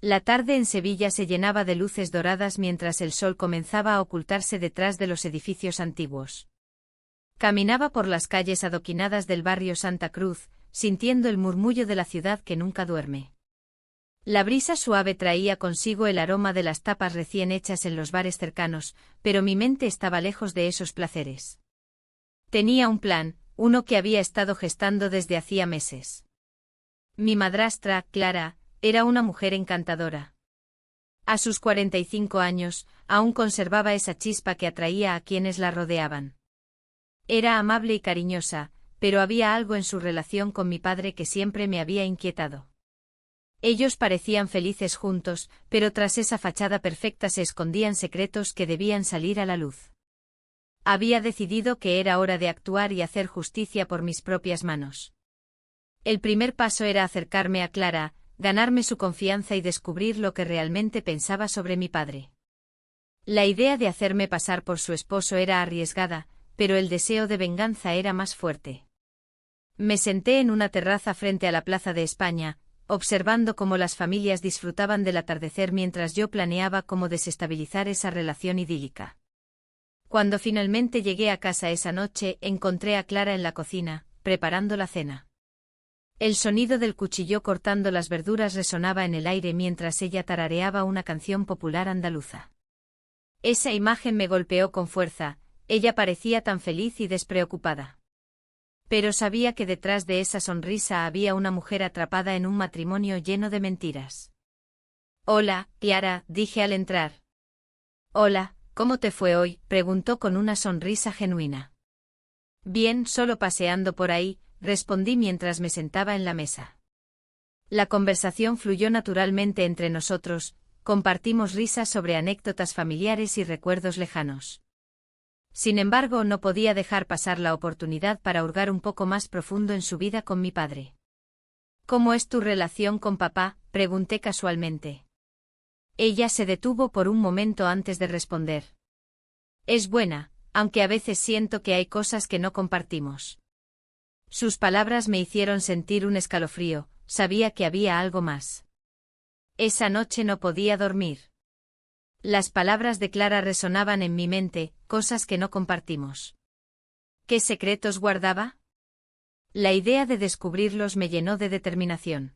La tarde en Sevilla se llenaba de luces doradas mientras el sol comenzaba a ocultarse detrás de los edificios antiguos. Caminaba por las calles adoquinadas del barrio Santa Cruz, sintiendo el murmullo de la ciudad que nunca duerme. La brisa suave traía consigo el aroma de las tapas recién hechas en los bares cercanos, pero mi mente estaba lejos de esos placeres. Tenía un plan, uno que había estado gestando desde hacía meses. Mi madrastra, Clara, era una mujer encantadora. A sus 45 años, aún conservaba esa chispa que atraía a quienes la rodeaban. Era amable y cariñosa, pero había algo en su relación con mi padre que siempre me había inquietado. Ellos parecían felices juntos, pero tras esa fachada perfecta se escondían secretos que debían salir a la luz. Había decidido que era hora de actuar y hacer justicia por mis propias manos. El primer paso era acercarme a Clara, ganarme su confianza y descubrir lo que realmente pensaba sobre mi padre. La idea de hacerme pasar por su esposo era arriesgada, pero el deseo de venganza era más fuerte. Me senté en una terraza frente a la Plaza de España, observando cómo las familias disfrutaban del atardecer mientras yo planeaba cómo desestabilizar esa relación idílica. Cuando finalmente llegué a casa esa noche, encontré a Clara en la cocina, preparando la cena. El sonido del cuchillo cortando las verduras resonaba en el aire mientras ella tarareaba una canción popular andaluza. Esa imagen me golpeó con fuerza, ella parecía tan feliz y despreocupada. Pero sabía que detrás de esa sonrisa había una mujer atrapada en un matrimonio lleno de mentiras. «Hola, Clara», dije al entrar. «Hola, ¿cómo te fue hoy?», preguntó con una sonrisa genuina. «Bien, solo paseando por ahí», respondí mientras me sentaba en la mesa. La conversación fluyó naturalmente entre nosotros, compartimos risas sobre anécdotas familiares y recuerdos lejanos. Sin embargo, no podía dejar pasar la oportunidad para hurgar un poco más profundo en su vida con mi padre. «¿Cómo es tu relación con papá?», pregunté casualmente. Ella se detuvo por un momento antes de responder. «Es buena, aunque a veces siento que hay cosas que no compartimos». Sus palabras me hicieron sentir un escalofrío, sabía que había algo más. Esa noche no podía dormir. Las palabras de Clara resonaban en mi mente, cosas que no compartimos. ¿Qué secretos guardaba? La idea de descubrirlos me llenó de determinación.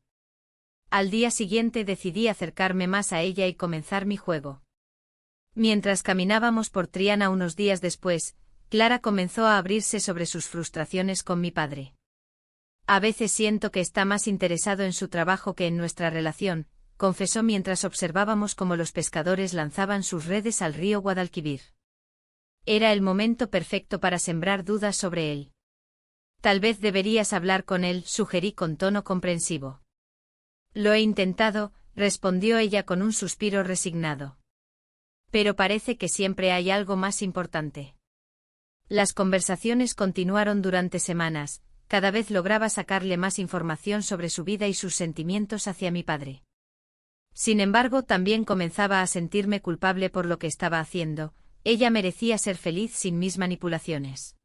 Al día siguiente decidí acercarme más a ella y comenzar mi juego. Mientras caminábamos por Triana unos días después, Clara comenzó a abrirse sobre sus frustraciones con mi padre. «A veces siento que está más interesado en su trabajo que en nuestra relación», confesó mientras observábamos cómo los pescadores lanzaban sus redes al río Guadalquivir. Era el momento perfecto para sembrar dudas sobre él. «Tal vez deberías hablar con él», sugerí con tono comprensivo. «Lo he intentado», respondió ella con un suspiro resignado. «Pero parece que siempre hay algo más importante». Las conversaciones continuaron durante semanas, cada vez lograba sacarle más información sobre su vida y sus sentimientos hacia mi padre. Sin embargo, también comenzaba a sentirme culpable por lo que estaba haciendo, ella merecía ser feliz sin mis manipulaciones.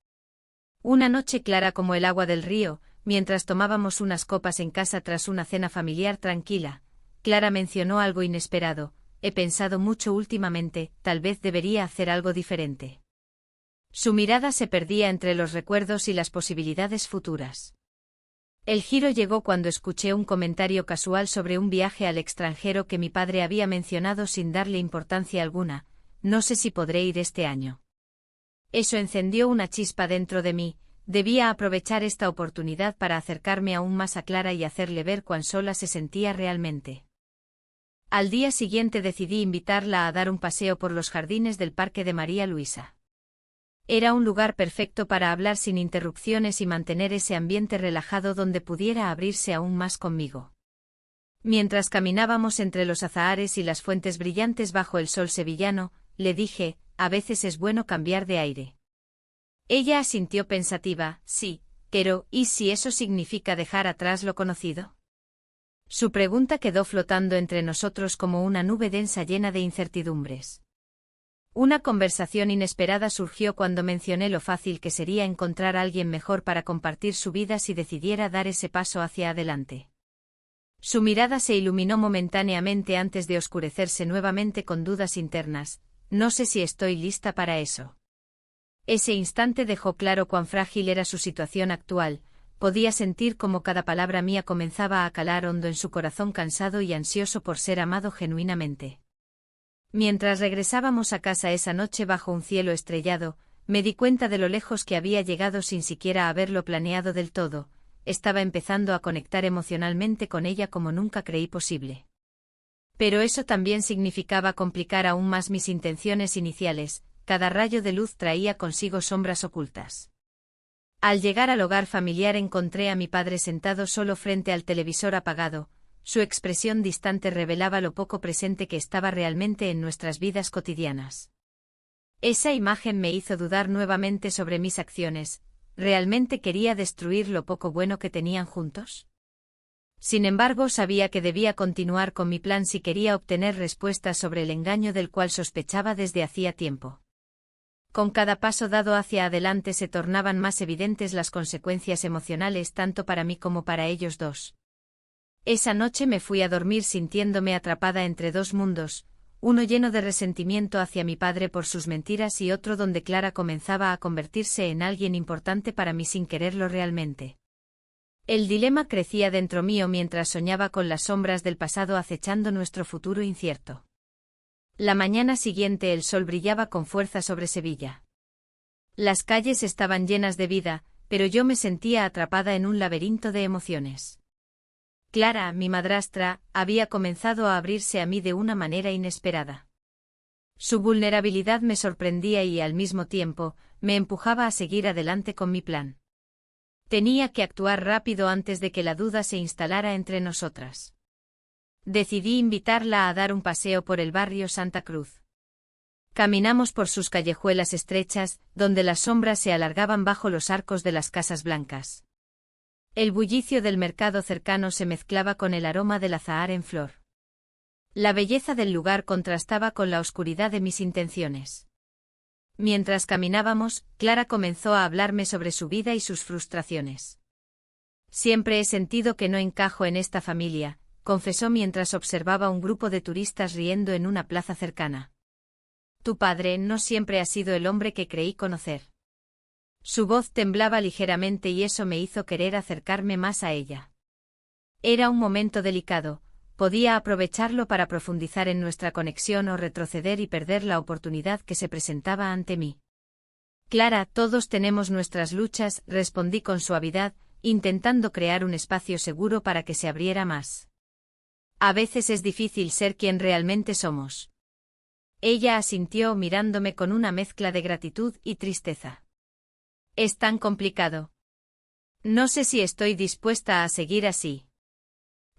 Una noche clara como el agua del río, mientras tomábamos unas copas en casa tras una cena familiar tranquila, Clara mencionó algo inesperado: «He pensado mucho últimamente, tal vez debería hacer algo diferente». Su mirada se perdía entre los recuerdos y las posibilidades futuras. El giro llegó cuando escuché un comentario casual sobre un viaje al extranjero que mi padre había mencionado sin darle importancia alguna: «No sé si podré ir este año». Eso encendió una chispa dentro de mí, debía aprovechar esta oportunidad para acercarme aún más a Clara y hacerle ver cuán sola se sentía realmente. Al día siguiente decidí invitarla a dar un paseo por los jardines del Parque de María Luisa. Era un lugar perfecto para hablar sin interrupciones y mantener ese ambiente relajado donde pudiera abrirse aún más conmigo. Mientras caminábamos entre los azahares y las fuentes brillantes bajo el sol sevillano, le dije: «A veces es bueno cambiar de aire». Ella asintió pensativa: «Sí, pero ¿y si eso significa dejar atrás lo conocido?». Su pregunta quedó flotando entre nosotros como una nube densa llena de incertidumbres. Una conversación inesperada surgió cuando mencioné lo fácil que sería encontrar a alguien mejor para compartir su vida si decidiera dar ese paso hacia adelante. Su mirada se iluminó momentáneamente antes de oscurecerse nuevamente con dudas internas. No sé si estoy lista para eso. Ese instante dejó claro cuán frágil era su situación actual. Podía sentir cómo cada palabra mía comenzaba a calar hondo en su corazón cansado y ansioso por ser amado genuinamente. Mientras regresábamos a casa esa noche bajo un cielo estrellado, me di cuenta de lo lejos que había llegado sin siquiera haberlo planeado del todo. Estaba empezando a conectar emocionalmente con ella como nunca creí posible. Pero eso también significaba complicar aún más mis intenciones iniciales. Cada rayo de luz traía consigo sombras ocultas. Al llegar al hogar familiar encontré a mi padre sentado solo frente al televisor apagado. Su expresión distante revelaba lo poco presente que estaba realmente en nuestras vidas cotidianas. Esa imagen me hizo dudar nuevamente sobre mis acciones. ¿Realmente quería destruir lo poco bueno que tenían juntos? Sin embargo, sabía que debía continuar con mi plan si quería obtener respuestas sobre el engaño del cual sospechaba desde hacía tiempo. Con cada paso dado hacia adelante se tornaban más evidentes las consecuencias emocionales tanto para mí como para ellos dos. Esa noche me fui a dormir sintiéndome atrapada entre dos mundos, uno lleno de resentimiento hacia mi padre por sus mentiras y otro donde Clara comenzaba a convertirse en alguien importante para mí sin quererlo realmente. El dilema crecía dentro mío mientras soñaba con las sombras del pasado acechando nuestro futuro incierto. La mañana siguiente el sol brillaba con fuerza sobre Sevilla. Las calles estaban llenas de vida, pero yo me sentía atrapada en un laberinto de emociones. Clara, mi madrastra, había comenzado a abrirse a mí de una manera inesperada. Su vulnerabilidad me sorprendía y, al mismo tiempo, me empujaba a seguir adelante con mi plan. Tenía que actuar rápido antes de que la duda se instalara entre nosotras. Decidí invitarla a dar un paseo por el barrio Santa Cruz. Caminamos por sus callejuelas estrechas, donde las sombras se alargaban bajo los arcos de las casas blancas. El bullicio del mercado cercano se mezclaba con el aroma del azahar en flor. La belleza del lugar contrastaba con la oscuridad de mis intenciones. Mientras caminábamos, Clara comenzó a hablarme sobre su vida y sus frustraciones. Siempre he sentido que no encajo en esta familia, confesó mientras observaba un grupo de turistas riendo en una plaza cercana. Tu padre no siempre ha sido el hombre que creí conocer. Su voz temblaba ligeramente y eso me hizo querer acercarme más a ella. Era un momento delicado, podía aprovecharlo para profundizar en nuestra conexión o retroceder y perder la oportunidad que se presentaba ante mí. Clara, todos tenemos nuestras luchas, respondí con suavidad, intentando crear un espacio seguro para que se abriera más. A veces es difícil ser quien realmente somos. Ella asintió mirándome con una mezcla de gratitud y tristeza. Es tan complicado. No sé si estoy dispuesta a seguir así.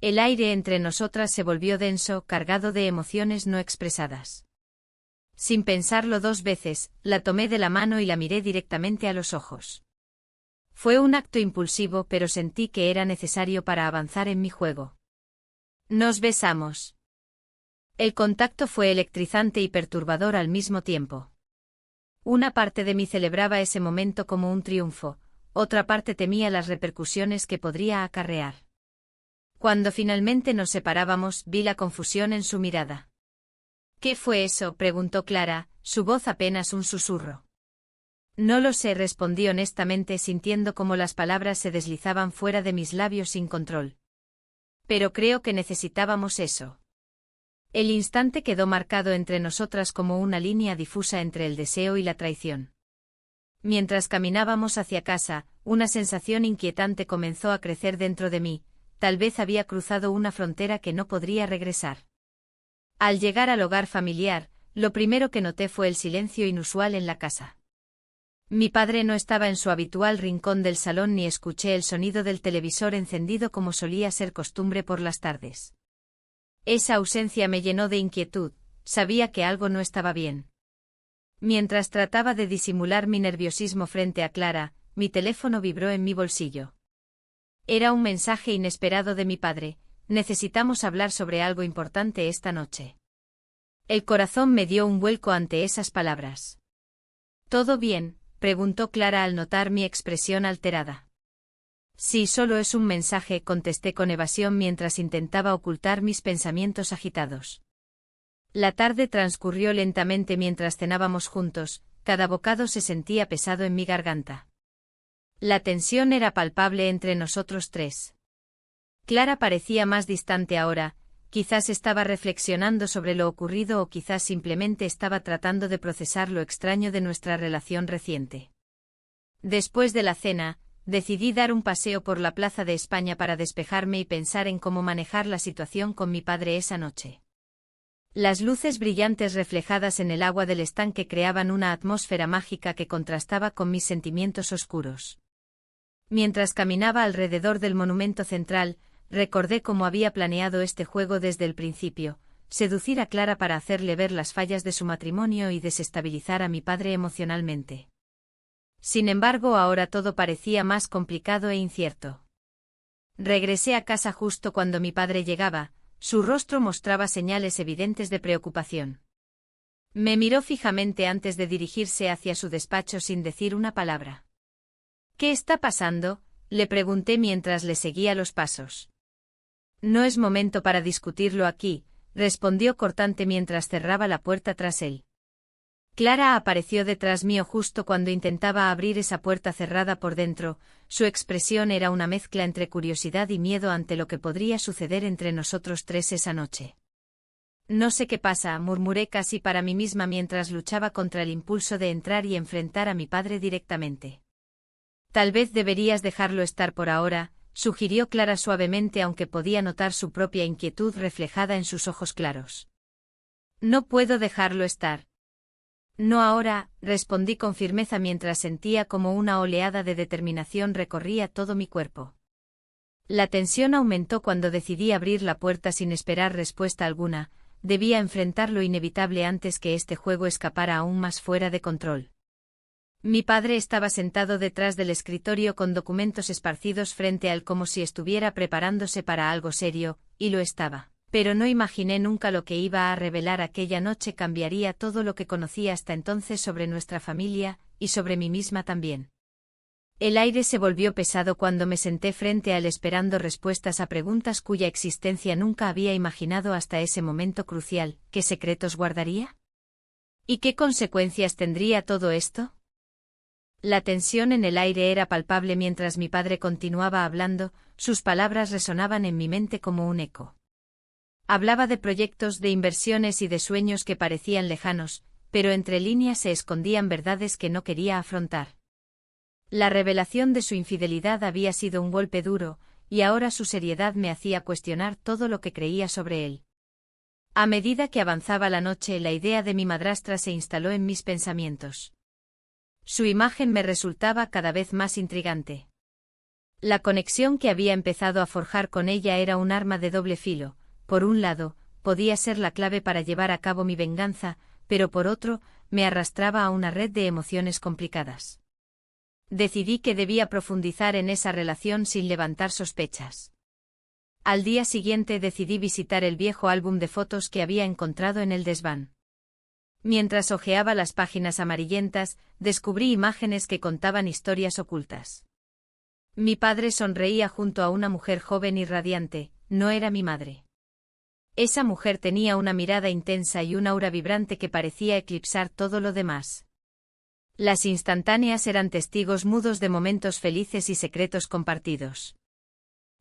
El aire entre nosotras se volvió denso, cargado de emociones no expresadas. Sin pensarlo dos veces, la tomé de la mano y la miré directamente a los ojos. Fue un acto impulsivo, pero sentí que era necesario para avanzar en mi juego. Nos besamos. El contacto fue electrizante y perturbador al mismo tiempo. Una parte de mí celebraba ese momento como un triunfo, otra parte temía las repercusiones que podría acarrear. Cuando finalmente nos separábamos, vi la confusión en su mirada. ¿Qué fue eso?, preguntó Clara, su voz apenas un susurro. No lo sé, respondí honestamente sintiendo cómo las palabras se deslizaban fuera de mis labios sin control. Pero creo que necesitábamos eso. El instante quedó marcado entre nosotras como una línea difusa entre el deseo y la traición. Mientras caminábamos hacia casa, una sensación inquietante comenzó a crecer dentro de mí, tal vez había cruzado una frontera que no podría regresar. Al llegar al hogar familiar, lo primero que noté fue el silencio inusual en la casa. Mi padre no estaba en su habitual rincón del salón ni escuché el sonido del televisor encendido como solía ser costumbre por las tardes. Esa ausencia me llenó de inquietud, sabía que algo no estaba bien. Mientras trataba de disimular mi nerviosismo frente a Clara, mi teléfono vibró en mi bolsillo. Era un mensaje inesperado de mi padre: necesitamos hablar sobre algo importante esta noche. El corazón me dio un vuelco ante esas palabras. ¿Todo bien?, preguntó Clara al notar mi expresión alterada. Sí, solo es un mensaje, contesté con evasión mientras intentaba ocultar mis pensamientos agitados. La tarde transcurrió lentamente mientras cenábamos juntos, cada bocado se sentía pesado en mi garganta. La tensión era palpable entre nosotros tres. Clara parecía más distante ahora, quizás estaba reflexionando sobre lo ocurrido o quizás simplemente estaba tratando de procesar lo extraño de nuestra relación reciente. Después de la cena, decidí dar un paseo por la Plaza de España para despejarme y pensar en cómo manejar la situación con mi padre esa noche. Las luces brillantes reflejadas en el agua del estanque creaban una atmósfera mágica que contrastaba con mis sentimientos oscuros. Mientras caminaba alrededor del monumento central, recordé cómo había planeado este juego desde el principio, seducir a Clara para hacerle ver las fallas de su matrimonio y desestabilizar a mi padre emocionalmente. Sin embargo, ahora todo parecía más complicado e incierto. Regresé a casa justo cuando mi padre llegaba, su rostro mostraba señales evidentes de preocupación. Me miró fijamente antes de dirigirse hacia su despacho sin decir una palabra. ¿Qué está pasando?, le pregunté mientras le seguía los pasos. No es momento para discutirlo aquí, respondió cortante mientras cerraba la puerta tras él. Clara apareció detrás mío justo cuando intentaba abrir esa puerta cerrada por dentro, su expresión era una mezcla entre curiosidad y miedo ante lo que podría suceder entre nosotros tres esa noche. No sé qué pasa, murmuré casi para mí misma mientras luchaba contra el impulso de entrar y enfrentar a mi padre directamente. Tal vez deberías dejarlo estar por ahora, sugirió Clara suavemente aunque podía notar su propia inquietud reflejada en sus ojos claros. No puedo dejarlo estar. No ahora, respondí con firmeza mientras sentía como una oleada de determinación recorría todo mi cuerpo. La tensión aumentó cuando decidí abrir la puerta sin esperar respuesta alguna, debía enfrentar lo inevitable antes que este juego escapara aún más fuera de control. Mi padre estaba sentado detrás del escritorio con documentos esparcidos frente a él como si estuviera preparándose para algo serio, y lo estaba. Pero no imaginé nunca lo que iba a revelar aquella noche cambiaría todo lo que conocía hasta entonces sobre nuestra familia, y sobre mí misma también. El aire se volvió pesado cuando me senté frente a él esperando respuestas a preguntas cuya existencia nunca había imaginado hasta ese momento crucial. ¿Qué secretos guardaría? ¿Y qué consecuencias tendría todo esto? La tensión en el aire era palpable mientras mi padre continuaba hablando, sus palabras resonaban en mi mente como un eco. Hablaba de proyectos, de inversiones y de sueños que parecían lejanos, pero entre líneas se escondían verdades que no quería afrontar. La revelación de su infidelidad había sido un golpe duro, y ahora su seriedad me hacía cuestionar todo lo que creía sobre él. A medida que avanzaba la noche, la idea de mi madrastra se instaló en mis pensamientos. Su imagen me resultaba cada vez más intrigante. La conexión que había empezado a forjar con ella era un arma de doble filo. Por un lado, podía ser la clave para llevar a cabo mi venganza, pero por otro, me arrastraba a una red de emociones complicadas. Decidí que debía profundizar en esa relación sin levantar sospechas. Al día siguiente decidí visitar el viejo álbum de fotos que había encontrado en el desván. Mientras hojeaba las páginas amarillentas, descubrí imágenes que contaban historias ocultas. Mi padre sonreía junto a una mujer joven y radiante, no era mi madre. Esa mujer tenía una mirada intensa y un aura vibrante que parecía eclipsar todo lo demás. Las instantáneas eran testigos mudos de momentos felices y secretos compartidos.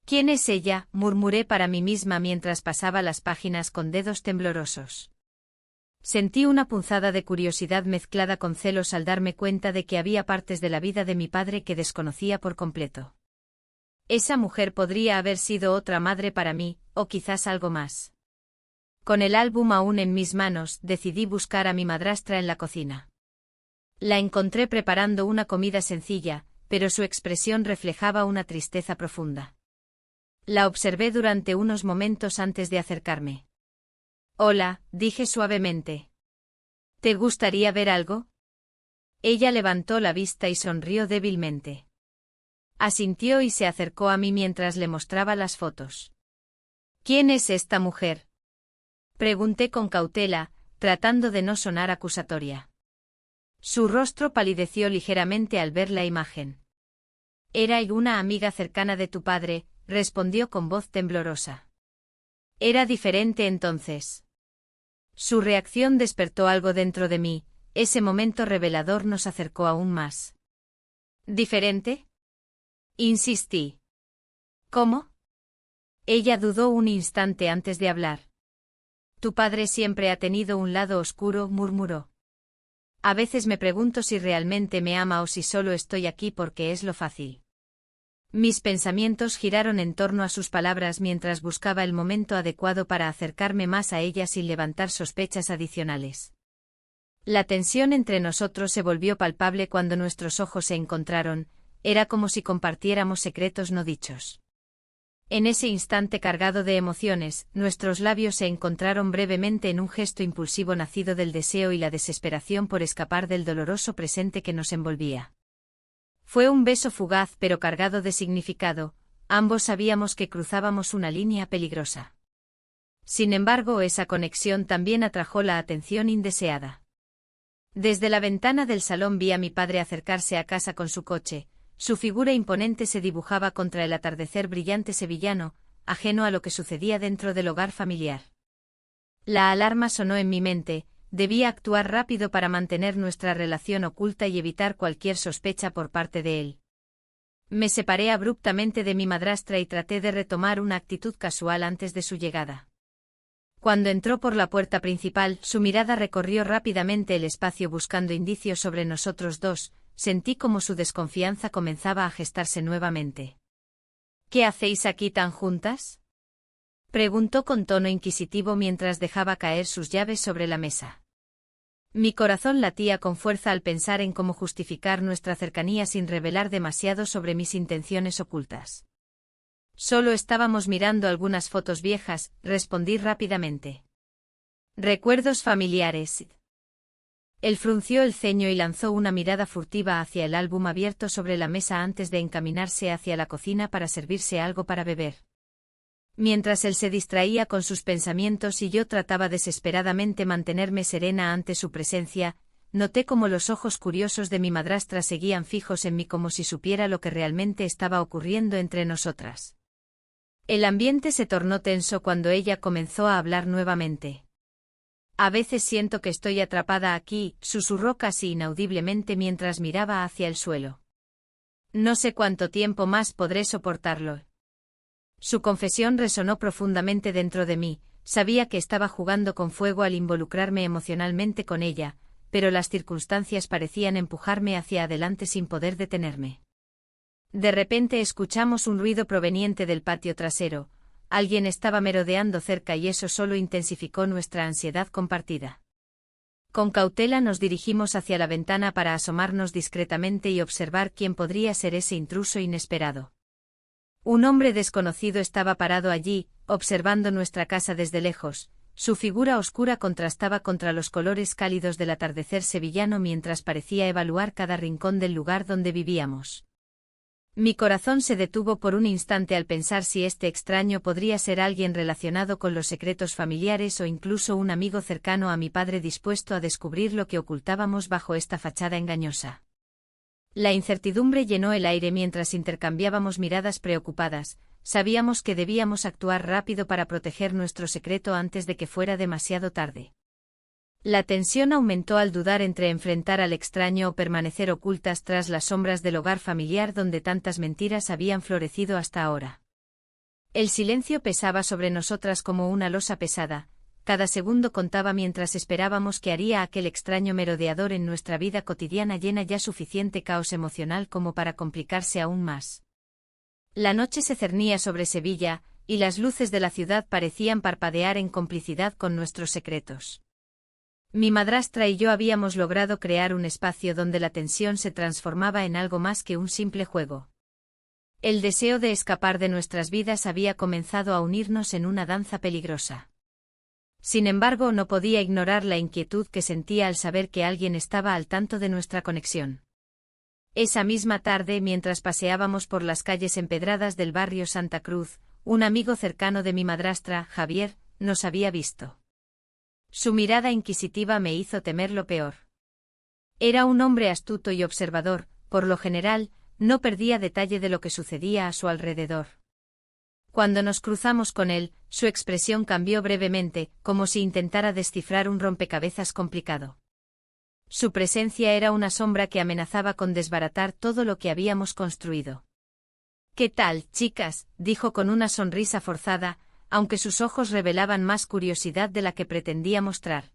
¿Quién es ella?, murmuré para mí misma mientras pasaba las páginas con dedos temblorosos. Sentí una punzada de curiosidad mezclada con celos al darme cuenta de que había partes de la vida de mi padre que desconocía por completo. Esa mujer podría haber sido otra madre para mí, o quizás algo más. Con el álbum aún en mis manos, decidí buscar a mi madrastra en la cocina. La encontré preparando una comida sencilla, pero su expresión reflejaba una tristeza profunda. La observé durante unos momentos antes de acercarme. «Hola», dije suavemente. «¿Te gustaría ver algo?» Ella levantó la vista y sonrió débilmente. Asintió y se acercó a mí mientras le mostraba las fotos. «¿Quién es esta mujer?», pregunté con cautela, tratando de no sonar acusatoria. Su rostro palideció ligeramente al ver la imagen. Era una amiga cercana de tu padre, respondió con voz temblorosa. Era diferente entonces. Su reacción despertó algo dentro de mí, ese momento revelador nos acercó aún más. ¿Diferente? Insistí. ¿Cómo? Ella dudó un instante antes de hablar. Tu padre siempre ha tenido un lado oscuro, murmuró. A veces me pregunto si realmente me ama o si solo estoy aquí porque es lo fácil. Mis pensamientos giraron en torno a sus palabras mientras buscaba el momento adecuado para acercarme más a ella sin levantar sospechas adicionales. La tensión entre nosotros se volvió palpable cuando nuestros ojos se encontraron, era como si compartiéramos secretos no dichos. En ese instante cargado de emociones, nuestros labios se encontraron brevemente en un gesto impulsivo nacido del deseo y la desesperación por escapar del doloroso presente que nos envolvía. Fue un beso fugaz pero cargado de significado, ambos sabíamos que cruzábamos una línea peligrosa. Sin embargo, esa conexión también atrajo la atención indeseada. Desde la ventana del salón vi a mi padre acercarse a casa con su coche. Su figura imponente se dibujaba contra el atardecer brillante sevillano, ajeno a lo que sucedía dentro del hogar familiar. La alarma sonó en mi mente, debía actuar rápido para mantener nuestra relación oculta y evitar cualquier sospecha por parte de él. Me separé abruptamente de mi madrastra y traté de retomar una actitud casual antes de su llegada. Cuando entró por la puerta principal, su mirada recorrió rápidamente el espacio buscando indicios sobre nosotros dos. Sentí como su desconfianza comenzaba a gestarse nuevamente. ¿Qué hacéis aquí tan juntas? Preguntó con tono inquisitivo mientras dejaba caer sus llaves sobre la mesa. Mi corazón latía con fuerza al pensar en cómo justificar nuestra cercanía sin revelar demasiado sobre mis intenciones ocultas. Solo estábamos mirando algunas fotos viejas, respondí rápidamente. Recuerdos familiares. Él frunció el ceño y lanzó una mirada furtiva hacia el álbum abierto sobre la mesa antes de encaminarse hacia la cocina para servirse algo para beber. Mientras él se distraía con sus pensamientos y yo trataba desesperadamente mantenerme serena ante su presencia, noté cómo los ojos curiosos de mi madrastra seguían fijos en mí como si supiera lo que realmente estaba ocurriendo entre nosotras. El ambiente se tornó tenso cuando ella comenzó a hablar nuevamente. A veces siento que estoy atrapada aquí, susurró casi inaudiblemente mientras miraba hacia el suelo. No sé cuánto tiempo más podré soportarlo. Su confesión resonó profundamente dentro de mí, sabía que estaba jugando con fuego al involucrarme emocionalmente con ella, pero las circunstancias parecían empujarme hacia adelante sin poder detenerme. De repente escuchamos un ruido proveniente del patio trasero. Alguien estaba merodeando cerca y eso solo intensificó nuestra ansiedad compartida. Con cautela nos dirigimos hacia la ventana para asomarnos discretamente y observar quién podría ser ese intruso inesperado. Un hombre desconocido estaba parado allí, observando nuestra casa desde lejos. Su figura oscura contrastaba contra los colores cálidos del atardecer sevillano mientras parecía evaluar cada rincón del lugar donde vivíamos. Mi corazón se detuvo por un instante al pensar si este extraño podría ser alguien relacionado con los secretos familiares o incluso un amigo cercano a mi padre dispuesto a descubrir lo que ocultábamos bajo esta fachada engañosa. La incertidumbre llenó el aire mientras intercambiábamos miradas preocupadas. Sabíamos que debíamos actuar rápido para proteger nuestro secreto antes de que fuera demasiado tarde. La tensión aumentó al dudar entre enfrentar al extraño o permanecer ocultas tras las sombras del hogar familiar donde tantas mentiras habían florecido hasta ahora. El silencio pesaba sobre nosotras como una losa pesada, cada segundo contaba mientras esperábamos qué haría aquel extraño merodeador en nuestra vida cotidiana llena ya suficiente caos emocional como para complicarse aún más. La noche se cernía sobre Sevilla, y las luces de la ciudad parecían parpadear en complicidad con nuestros secretos. Mi madrastra y yo habíamos logrado crear un espacio donde la tensión se transformaba en algo más que un simple juego. El deseo de escapar de nuestras vidas había comenzado a unirnos en una danza peligrosa. Sin embargo, no podía ignorar la inquietud que sentía al saber que alguien estaba al tanto de nuestra conexión. Esa misma tarde, mientras paseábamos por las calles empedradas del barrio Santa Cruz, un amigo cercano de mi madrastra, Javier, nos había visto. Su mirada inquisitiva me hizo temer lo peor. Era un hombre astuto y observador, por lo general, no perdía detalle de lo que sucedía a su alrededor. Cuando nos cruzamos con él, su expresión cambió brevemente, como si intentara descifrar un rompecabezas complicado. Su presencia era una sombra que amenazaba con desbaratar todo lo que habíamos construido. «¿Qué tal, chicas?», dijo con una sonrisa forzada, aunque sus ojos revelaban más curiosidad de la que pretendía mostrar.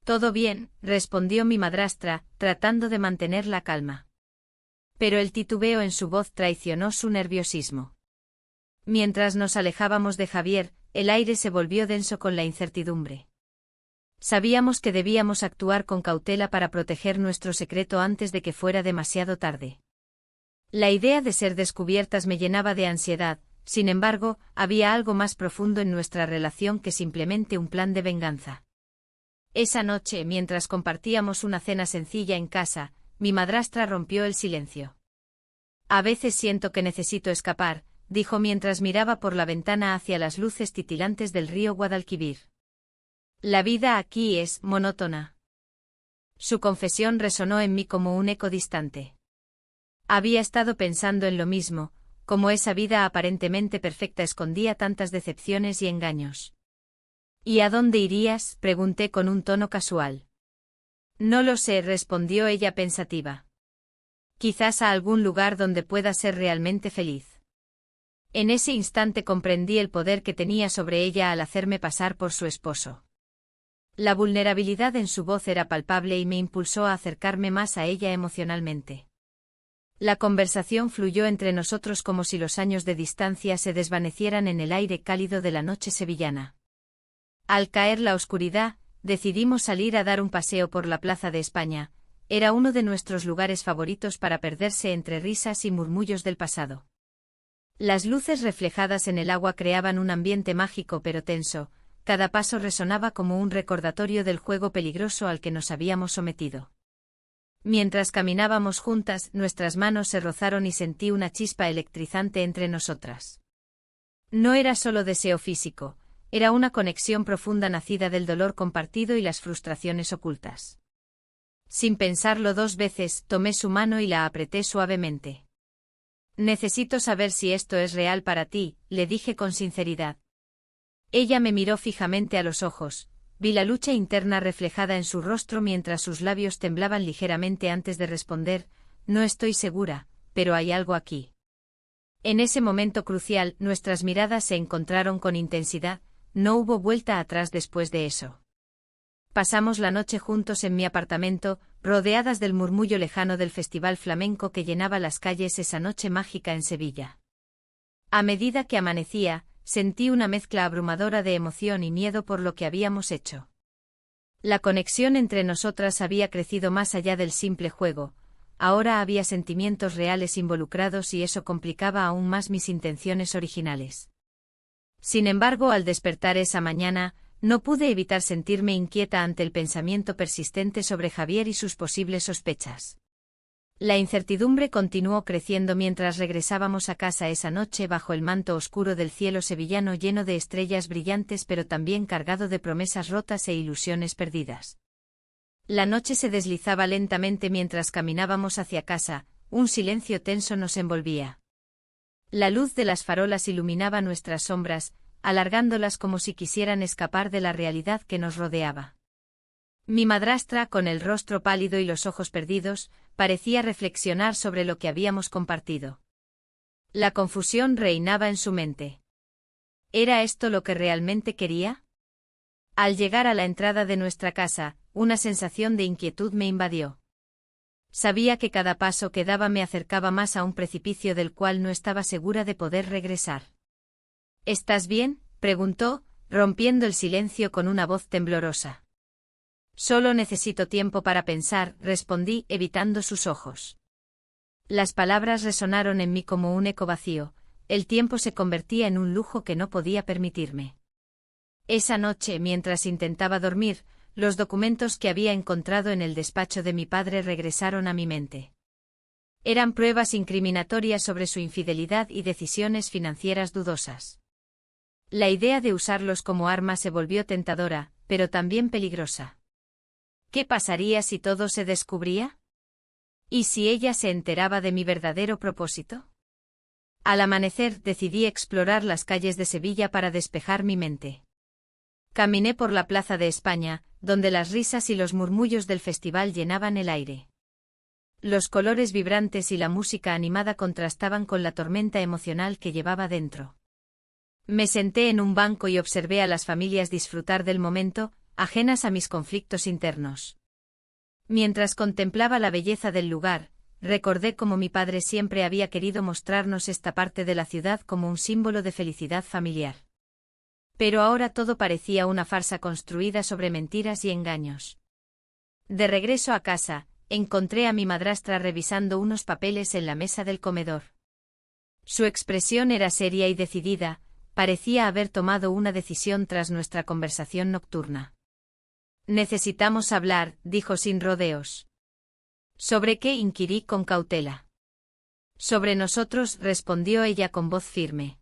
«Todo bien», respondió mi madrastra, tratando de mantener la calma. Pero el titubeo en su voz traicionó su nerviosismo. Mientras nos alejábamos de Javier, el aire se volvió denso con la incertidumbre. Sabíamos que debíamos actuar con cautela para proteger nuestro secreto antes de que fuera demasiado tarde. La idea de ser descubiertas me llenaba de ansiedad, sin embargo, había algo más profundo en nuestra relación que simplemente un plan de venganza. Esa noche, mientras compartíamos una cena sencilla en casa, mi madrastra rompió el silencio. «A veces siento que necesito escapar», dijo mientras miraba por la ventana hacia las luces titilantes del río Guadalquivir. «La vida aquí es monótona». Su confesión resonó en mí como un eco distante. Había estado pensando en lo mismo, como esa vida aparentemente perfecta escondía tantas decepciones y engaños. «¿Y a dónde irías?», pregunté con un tono casual. «No lo sé», respondió ella pensativa. «Quizás a algún lugar donde pueda ser realmente feliz». En ese instante comprendí el poder que tenía sobre ella al hacerme pasar por su esposo. La vulnerabilidad en su voz era palpable y me impulsó a acercarme más a ella emocionalmente. La conversación fluyó entre nosotros como si los años de distancia se desvanecieran en el aire cálido de la noche sevillana. Al caer la oscuridad, decidimos salir a dar un paseo por la Plaza de España. Era uno de nuestros lugares favoritos para perderse entre risas y murmullos del pasado. Las luces reflejadas en el agua creaban un ambiente mágico pero tenso, cada paso resonaba como un recordatorio del juego peligroso al que nos habíamos sometido. Mientras caminábamos juntas, nuestras manos se rozaron y sentí una chispa electrizante entre nosotras. No era solo deseo físico, era una conexión profunda nacida del dolor compartido y las frustraciones ocultas. Sin pensarlo dos veces, tomé su mano y la apreté suavemente. «Necesito saber si esto es real para ti», le dije con sinceridad. Ella me miró fijamente a los ojos, vi la lucha interna reflejada en su rostro mientras sus labios temblaban ligeramente antes de responder, «No estoy segura, pero hay algo aquí». En ese momento crucial, nuestras miradas se encontraron con intensidad, no hubo vuelta atrás después de eso. Pasamos la noche juntos en mi apartamento, rodeadas del murmullo lejano del festival flamenco que llenaba las calles esa noche mágica en Sevilla. A medida que amanecía, sentí una mezcla abrumadora de emoción y miedo por lo que habíamos hecho. La conexión entre nosotras había crecido más allá del simple juego, ahora había sentimientos reales involucrados y eso complicaba aún más mis intenciones originales. Sin embargo, al despertar esa mañana, no pude evitar sentirme inquieta ante el pensamiento persistente sobre Javier y sus posibles sospechas. La incertidumbre continuó creciendo mientras regresábamos a casa esa noche bajo el manto oscuro del cielo sevillano lleno de estrellas brillantes pero también cargado de promesas rotas e ilusiones perdidas. La noche se deslizaba lentamente mientras caminábamos hacia casa, un silencio tenso nos envolvía. La luz de las farolas iluminaba nuestras sombras, alargándolas como si quisieran escapar de la realidad que nos rodeaba. Mi madrastra, con el rostro pálido y los ojos perdidos, parecía reflexionar sobre lo que habíamos compartido. La confusión reinaba en su mente. ¿Era esto lo que realmente quería? Al llegar a la entrada de nuestra casa, una sensación de inquietud me invadió. Sabía que cada paso que daba me acercaba más a un precipicio del cual no estaba segura de poder regresar. ¿Estás bien?, preguntó, rompiendo el silencio con una voz temblorosa. Solo necesito tiempo para pensar, respondí, evitando sus ojos. Las palabras resonaron en mí como un eco vacío, el tiempo se convertía en un lujo que no podía permitirme. Esa noche, mientras intentaba dormir, los documentos que había encontrado en el despacho de mi padre regresaron a mi mente. Eran pruebas incriminatorias sobre su infidelidad y decisiones financieras dudosas. La idea de usarlos como arma se volvió tentadora, pero también peligrosa. ¿Qué pasaría si todo se descubría? ¿Y si ella se enteraba de mi verdadero propósito? Al amanecer decidí explorar las calles de Sevilla para despejar mi mente. Caminé por la Plaza de España, donde las risas y los murmullos del festival llenaban el aire. Los colores vibrantes y la música animada contrastaban con la tormenta emocional que llevaba dentro. Me senté en un banco y observé a las familias disfrutar del momento, ajenas a mis conflictos internos. Mientras contemplaba la belleza del lugar, recordé cómo mi padre siempre había querido mostrarnos esta parte de la ciudad como un símbolo de felicidad familiar. Pero ahora todo parecía una farsa construida sobre mentiras y engaños. De regreso a casa, encontré a mi madrastra revisando unos papeles en la mesa del comedor. Su expresión era seria y decidida, parecía haber tomado una decisión tras nuestra conversación nocturna. Necesitamos hablar, dijo sin rodeos. ¿Sobre qué? Inquirí con cautela. Sobre nosotros, respondió ella con voz firme.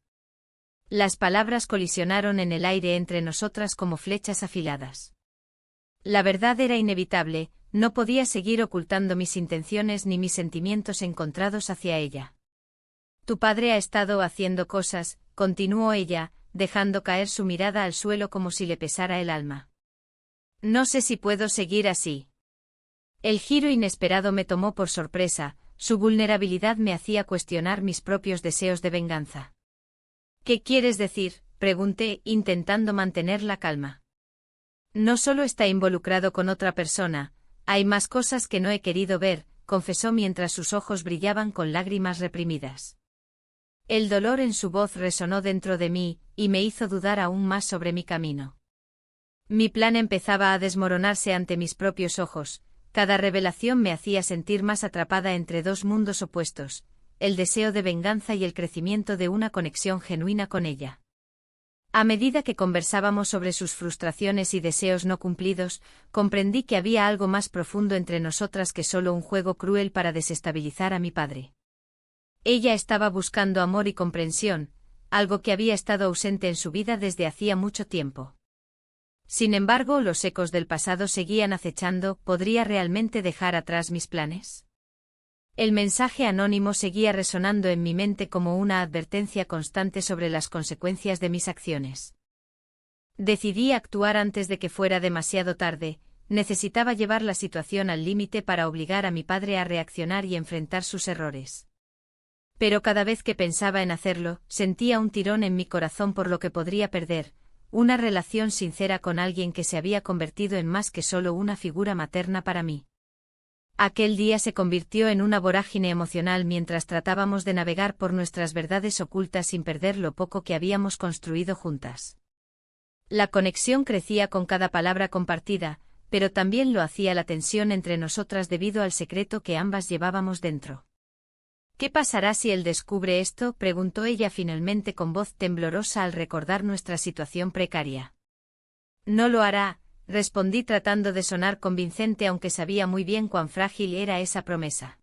Las palabras colisionaron en el aire entre nosotras como flechas afiladas. La verdad era inevitable, no podía seguir ocultando mis intenciones ni mis sentimientos encontrados hacia ella. Tu padre ha estado haciendo cosas, continuó ella, dejando caer su mirada al suelo como si le pesara el alma. No sé si puedo seguir así. El giro inesperado me tomó por sorpresa, su vulnerabilidad me hacía cuestionar mis propios deseos de venganza. ¿Qué quieres decir?, pregunté, intentando mantener la calma. No solo está involucrado con otra persona, hay más cosas que no he querido ver, confesó mientras sus ojos brillaban con lágrimas reprimidas. El dolor en su voz resonó dentro de mí, y me hizo dudar aún más sobre mi camino. Mi plan empezaba a desmoronarse ante mis propios ojos, cada revelación me hacía sentir más atrapada entre dos mundos opuestos, el deseo de venganza y el crecimiento de una conexión genuina con ella. A medida que conversábamos sobre sus frustraciones y deseos no cumplidos, comprendí que había algo más profundo entre nosotras que solo un juego cruel para desestabilizar a mi padre. Ella estaba buscando amor y comprensión, algo que había estado ausente en su vida desde hacía mucho tiempo. Sin embargo, los ecos del pasado seguían acechando. ¿Podría realmente dejar atrás mis planes? El mensaje anónimo seguía resonando en mi mente como una advertencia constante sobre las consecuencias de mis acciones. Decidí actuar antes de que fuera demasiado tarde. Necesitaba llevar la situación al límite para obligar a mi padre a reaccionar y enfrentar sus errores. Pero cada vez que pensaba en hacerlo, sentía un tirón en mi corazón por lo que podría perder, una relación sincera con alguien que se había convertido en más que solo una figura materna para mí. Aquel día se convirtió en una vorágine emocional mientras tratábamos de navegar por nuestras verdades ocultas sin perder lo poco que habíamos construido juntas. La conexión crecía con cada palabra compartida, pero también lo hacía la tensión entre nosotras debido al secreto que ambas llevábamos dentro. ¿Qué pasará si él descubre esto?, preguntó ella finalmente con voz temblorosa al recordar nuestra situación precaria. No lo hará, respondí tratando de sonar convincente aunque sabía muy bien cuán frágil era esa promesa.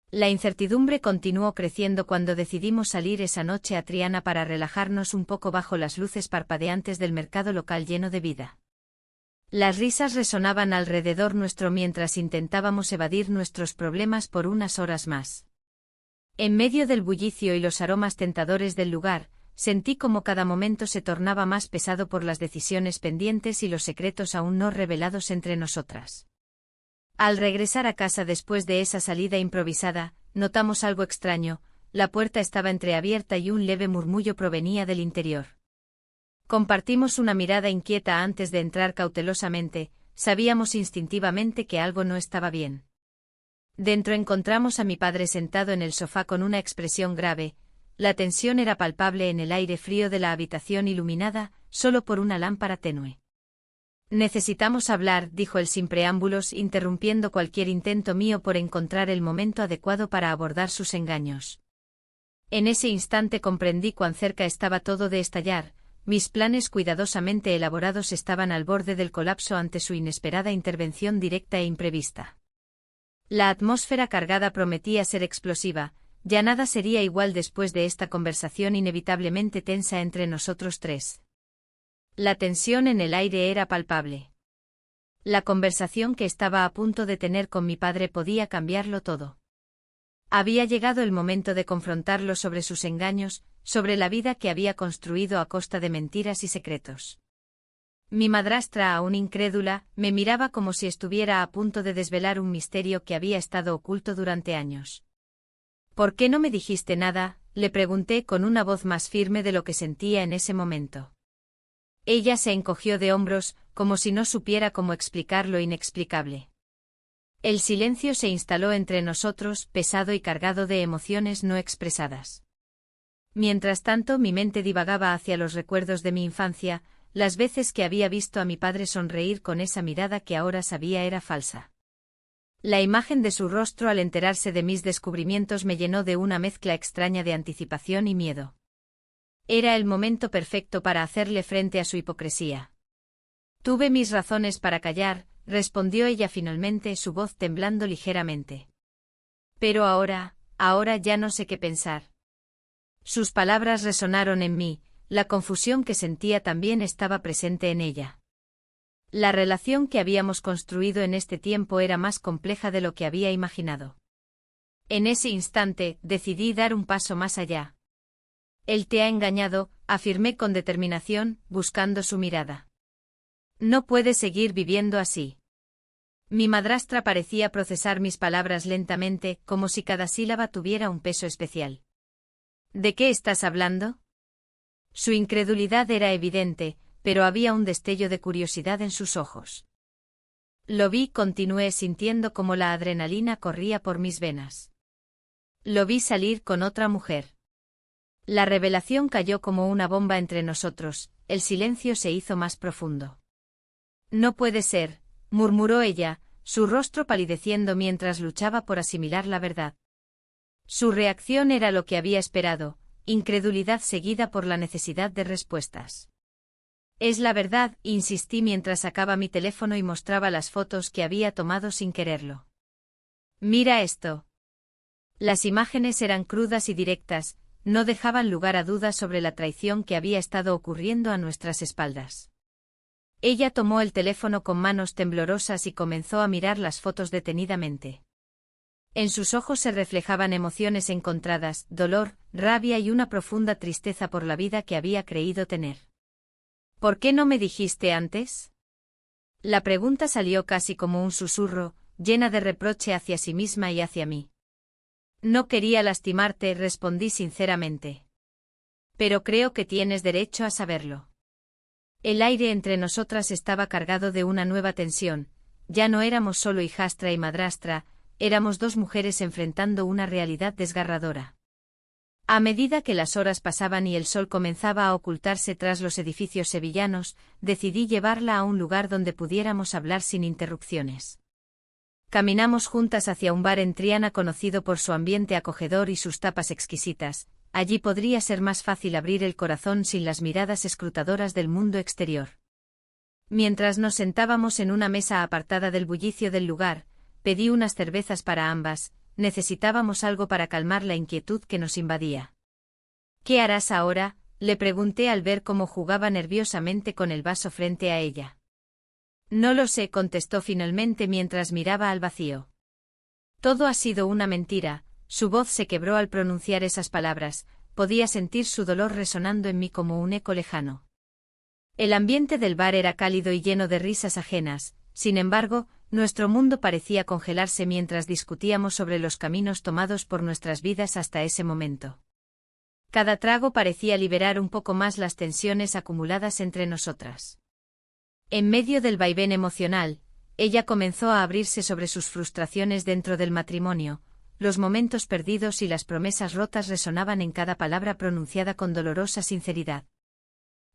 La incertidumbre continuó creciendo cuando decidimos salir esa noche a Triana para relajarnos un poco bajo las luces parpadeantes del mercado local lleno de vida. Las risas resonaban alrededor nuestro mientras intentábamos evadir nuestros problemas por unas horas más. En medio del bullicio y los aromas tentadores del lugar, sentí como cada momento se tornaba más pesado por las decisiones pendientes y los secretos aún no revelados entre nosotras. Al regresar a casa después de esa salida improvisada, notamos algo extraño. La puerta estaba entreabierta y un leve murmullo provenía del interior. Compartimos una mirada inquieta antes de entrar cautelosamente. Sabíamos instintivamente que algo no estaba bien. Dentro encontramos a mi padre sentado en el sofá con una expresión grave. La tensión era palpable en el aire frío de la habitación iluminada solo por una lámpara tenue. Necesitamos hablar, dijo él sin preámbulos, interrumpiendo cualquier intento mío por encontrar el momento adecuado para abordar sus engaños. En ese instante comprendí cuán cerca estaba todo de estallar. Mis planes cuidadosamente elaborados estaban al borde del colapso ante su inesperada intervención directa e imprevista. La atmósfera cargada prometía ser explosiva. Ya nada sería igual después de esta conversación inevitablemente tensa entre nosotros tres. La tensión en el aire era palpable. La conversación que estaba a punto de tener con mi padre podía cambiarlo todo. Había llegado el momento de confrontarlo sobre sus engaños, sobre la vida que había construido a costa de mentiras y secretos. Mi madrastra, aún incrédula, me miraba como si estuviera a punto de desvelar un misterio que había estado oculto durante años. ¿Por qué no me dijiste nada?, le pregunté con una voz más firme de lo que sentía en ese momento. Ella se encogió de hombros, como si no supiera cómo explicar lo inexplicable. El silencio se instaló entre nosotros, pesado y cargado de emociones no expresadas. Mientras tanto, mi mente divagaba hacia los recuerdos de mi infancia, las veces que había visto a mi padre sonreír con esa mirada que ahora sabía era falsa. La imagen de su rostro al enterarse de mis descubrimientos me llenó de una mezcla extraña de anticipación y miedo. Era el momento perfecto para hacerle frente a su hipocresía. Tuve mis razones para callar, respondió ella finalmente, su voz temblando ligeramente. Pero ahora ya no sé qué pensar. Sus palabras resonaron en mí, la confusión que sentía también estaba presente en ella. La relación que habíamos construido en este tiempo era más compleja de lo que había imaginado. En ese instante, decidí dar un paso más allá. Él te ha engañado, afirmé con determinación, buscando su mirada. No puedes seguir viviendo así. Mi madrastra parecía procesar mis palabras lentamente, como si cada sílaba tuviera un peso especial. ¿De qué estás hablando? Su incredulidad era evidente, pero había un destello de curiosidad en sus ojos. Lo vi, continué sintiendo como la adrenalina corría por mis venas. Lo vi salir con otra mujer. La revelación cayó como una bomba entre nosotros, el silencio se hizo más profundo. No puede ser, murmuró ella, su rostro palideciendo mientras luchaba por asimilar la verdad. Su reacción era lo que había esperado, incredulidad seguida por la necesidad de respuestas. Es la verdad, insistí mientras sacaba mi teléfono y mostraba las fotos que había tomado sin quererlo. Mira esto. Las imágenes eran crudas y directas, no dejaban lugar a dudas sobre la traición que había estado ocurriendo a nuestras espaldas. Ella tomó el teléfono con manos temblorosas y comenzó a mirar las fotos detenidamente. En sus ojos se reflejaban emociones encontradas, dolor, rabia y una profunda tristeza por la vida que había creído tener. ¿Por qué no me dijiste antes? La pregunta salió casi como un susurro, llena de reproche hacia sí misma y hacia mí. No quería lastimarte, respondí sinceramente. Pero creo que tienes derecho a saberlo. El aire entre nosotras estaba cargado de una nueva tensión, ya no éramos solo hijastra y madrastra, éramos dos mujeres enfrentando una realidad desgarradora. A medida que las horas pasaban y el sol comenzaba a ocultarse tras los edificios sevillanos, decidí llevarla a un lugar donde pudiéramos hablar sin interrupciones. Caminamos juntas hacia un bar en Triana conocido por su ambiente acogedor y sus tapas exquisitas. Allí podría ser más fácil abrir el corazón sin las miradas escrutadoras del mundo exterior. Mientras nos sentábamos en una mesa apartada del bullicio del lugar, pedí unas cervezas para ambas. Necesitábamos algo para calmar la inquietud que nos invadía. ¿Qué harás ahora?, le pregunté al ver cómo jugaba nerviosamente con el vaso frente a ella. No lo sé, contestó finalmente mientras miraba al vacío. Todo ha sido una mentira, su voz se quebró al pronunciar esas palabras, podía sentir su dolor resonando en mí como un eco lejano. El ambiente del bar era cálido y lleno de risas ajenas, sin embargo, nuestro mundo parecía congelarse mientras discutíamos sobre los caminos tomados por nuestras vidas hasta ese momento. Cada trago parecía liberar un poco más las tensiones acumuladas entre nosotras. En medio del vaivén emocional, ella comenzó a abrirse sobre sus frustraciones dentro del matrimonio, los momentos perdidos y las promesas rotas resonaban en cada palabra pronunciada con dolorosa sinceridad.